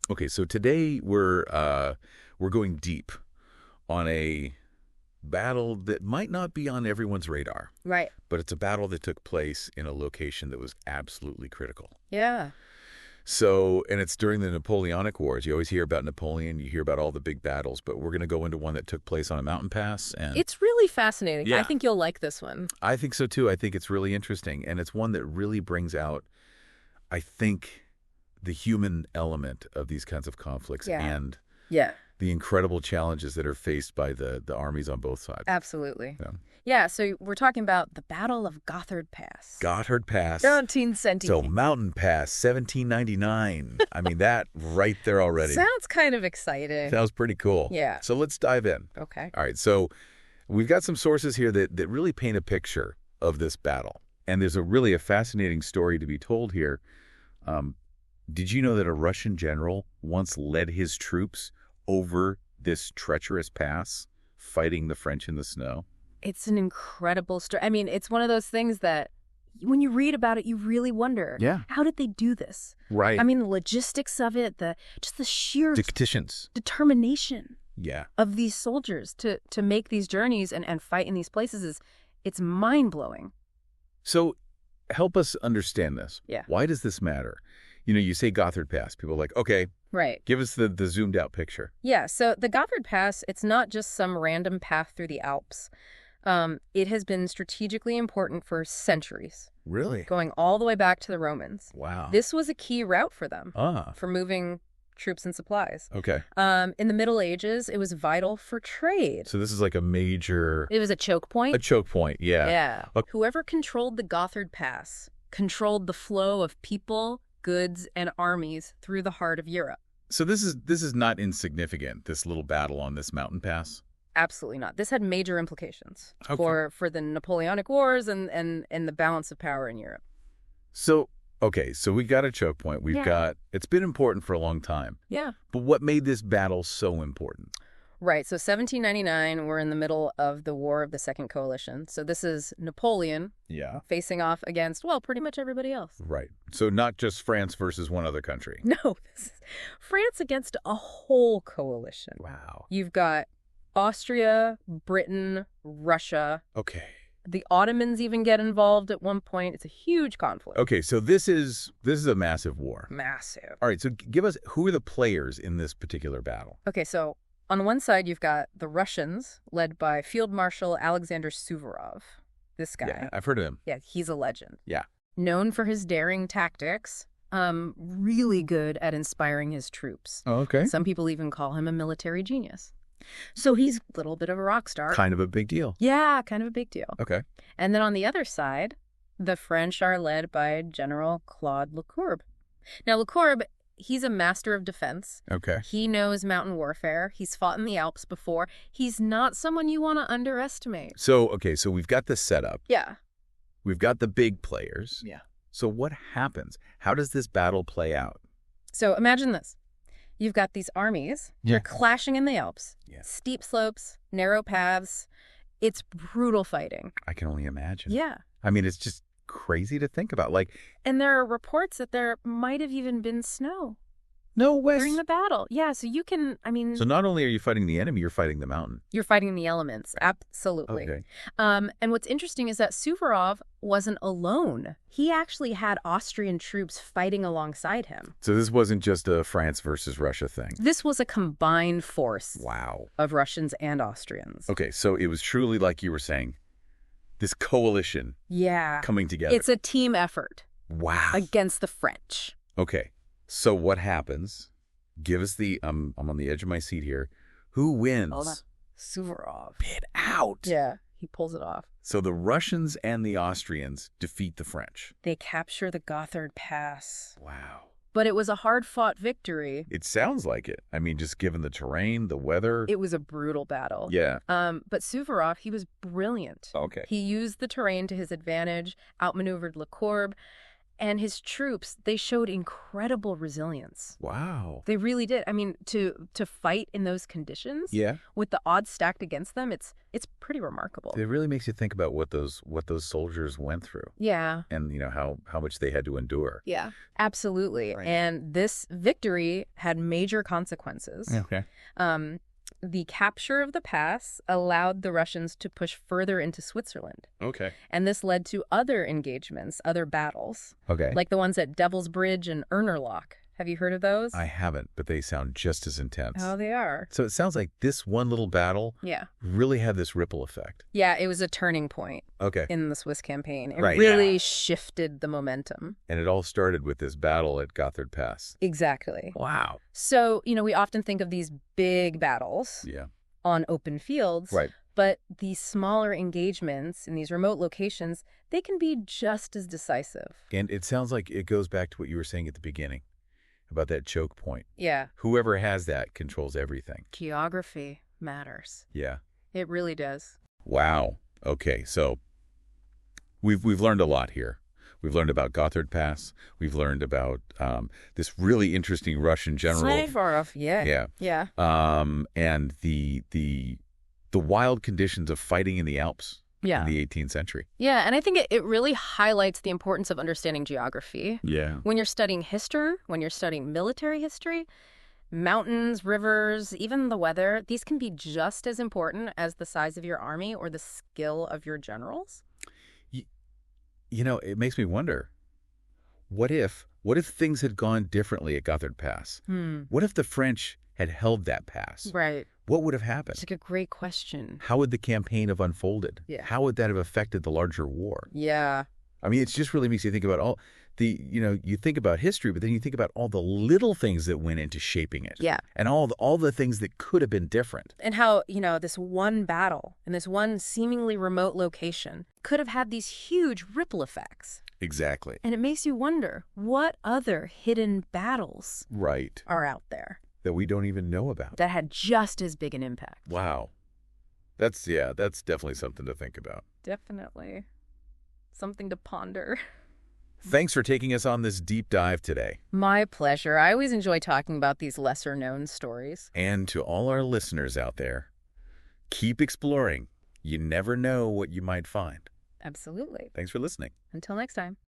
Okay, so today we're going deep on a battle that might not be on everyone's radar, Right. but it's a battle that took place in a location that was absolutely critical. Yeah. So, and it's during the Napoleonic Wars. You always hear about Napoleon, you hear about all the big battles, but we're going to go into one that took place on a mountain pass. And It's really fascinating. Yeah. I think you'll like this one. I think so too. I think it's really interesting. And it's one that really brings out, I think, the human element of these kinds of conflicts Yeah. and Yeah. the incredible challenges that are faced by the armies on both sides. Absolutely. Yeah. Yeah, so we're talking about the Battle of Gotthard Pass. Gotthard Pass. 1770. So Mountain Pass, 1799. I mean, that right there already. Sounds kind of exciting. Sounds pretty cool. Yeah. So let's dive in. Okay. All right, so we've got some sources here that really paint a picture of this battle. And there's really a fascinating story to be told here. Did you know that a Russian general once led his troops over this treacherous pass, fighting the French in the snow? It's an incredible story. I mean, it's one of those things that when you read about it, you really wonder, Yeah. how did they do this? Right. I mean, the logistics of it, just the sheer Dictations. determination Yeah. of these soldiers to make these journeys and fight in these places it's mind-blowing. So help us understand this. Yeah. Why does this matter? You know, you say Gotthard Pass. People are like, okay, Right. give us the zoomed out picture. Yeah, so the Gotthard Pass, it's not just some random path through the Alps. It has been strategically important for centuries, Really? going all the way back to the Romans. Wow. This was a key route for them, Ah, for moving troops and supplies. okay. In the Middle Ages, it was vital for trade. So this is like a major, It was a choke point. a choke point. Yeah. Yeah. Okay. Whoever controlled the Gotthard Pass controlled the flow of people, goods, and armies through the heart of Europe. So this is not insignificant, this little battle on this mountain pass. Absolutely not. This had major implications Okay. for the Napoleonic Wars and the balance of power in Europe. So, okay, so we got a choke point. We've Yeah. got, it's been important for a long time. Yeah. But what made this battle so important? Right. So 1799, we're in the middle of the War of the Second Coalition. So this is Napoleon Yeah. facing off against, well, pretty much everybody else. Right. So not just France versus one other country. No, this is France against a whole coalition. Wow. You've got Austria, Britain, Russia. Okay. The Ottomans even get involved at one point. It's a huge conflict. Okay, so this is a massive war. Massive. All right, so give us, who are the players in this particular battle? Okay, so on one side, you've got the Russians, led by Field Marshal Alexander Suvorov. This guy. Yeah, I've heard of him. Yeah, he's a legend. Yeah. Known for his daring tactics, really good at inspiring his troops. Oh, okay. Some people even call him a military genius. So he's a little bit of a rock star. Kind of a big deal. Yeah, kind of a big deal. Okay. And then on the other side, the French are led by General Claude Lecourbe. Now, Lecourbe, he's a master of defense. Okay. He knows mountain warfare. He's fought in the Alps before. He's not someone you want to underestimate. So, okay, so we've got the setup. Yeah. We've got the big players. Yeah. So what happens? How does this battle play out? So imagine this. You've got these armies. Yeah. They're clashing in the Alps. Yeah. Steep slopes, narrow paths. It's brutal fighting. I can only imagine. Yeah. I mean, it's just crazy to think about. Like, And there are reports that there might have even been snow no way. during the battle. Yeah, so you can, I mean, So not only are you fighting the enemy, you're fighting the mountain. you're fighting the elements. Absolutely. Okay. And what's interesting is that Suvorov wasn't alone. He actually had Austrian troops fighting alongside him. So this wasn't just a France versus Russia thing. This was a combined force Wow. of Russians and Austrians. Okay, so it was truly, like you were saying, this coalition Yeah. coming together. It's a team effort Wow. against the French. Okay, so what happens? Give us the, I'm on the edge of my seat here. Who wins? Hold on. Suvorov. Get out. Yeah, he pulls it off. So the Russians and the Austrians defeat the French. They capture the Gotthard Pass. Wow. But it was a hard-fought victory. It sounds like it. I mean, just given the terrain, the weather. It was a brutal battle. Yeah. But Suvorov, he was brilliant. Okay. He used the terrain to his advantage, outmaneuvered Lecourbe, And his troops, they showed incredible resilience. Wow. They really did. I mean, to fight in those conditions, Yeah. with the odds stacked against them, it's pretty remarkable. It really makes you think about what those soldiers went through. Yeah. And, how much they had to endure. Yeah, absolutely. Right. And this victory had major consequences. Okay. The capture of the pass allowed the Russians to push further into Switzerland. Okay. And this led to other engagements, other battles, Okay. like the ones at Devil's Bridge and Urnerloch. Have you heard of those? I haven't, but they sound just as intense. Oh, they are. So it sounds like this one little battle Yeah. really had this ripple effect. Yeah, it was a turning point Okay. in the Swiss campaign. It Right, really yeah. shifted the momentum. And it all started with this battle at Gotthard Pass. Exactly. Wow. So, we often think of these big battles Yeah. on open fields. Right. But these smaller engagements in these remote locations, they can be just as decisive. And it sounds like it goes back to what you were saying at the beginning about that choke point. Yeah. Whoever has that controls everything. Geography matters. Yeah. It really does. Wow. Okay. So we've learned a lot here. We've learned about Gotthard Pass. We've learned about this really interesting Russian general. Suvorov, yeah. Yeah. Yeah. And the wild conditions of fighting in the Alps Yeah. in the 18th century. Yeah, and I think it really highlights the importance of understanding geography. Yeah. When you're studying history, when you're studying military history, mountains, rivers, even the weather, these can be just as important as the size of your army or the skill of your generals. It makes me wonder, what if things had gone differently at Gotthard Pass? What if the French had held that pass? Right. What would have happened? It's like a great question. How would the campaign have unfolded? Yeah. How would that have affected the larger war? Yeah. I mean, it just really makes you think about all the, you think about history, but then you think about all the little things that went into shaping it. Yeah. And all the things that could have been different. And how, this one battle in this one seemingly remote location could have had these huge ripple effects. Exactly. And it makes you wonder, what other hidden battles Right. are out there That we don't even know about. that had just as big an impact? Wow. That's definitely something to think about. Definitely. Something to ponder. Thanks for taking us on this deep dive today. My pleasure. I always enjoy talking about these lesser-known stories. And to all our listeners out there, keep exploring. You never know what you might find. Absolutely. Thanks for listening. Until next time.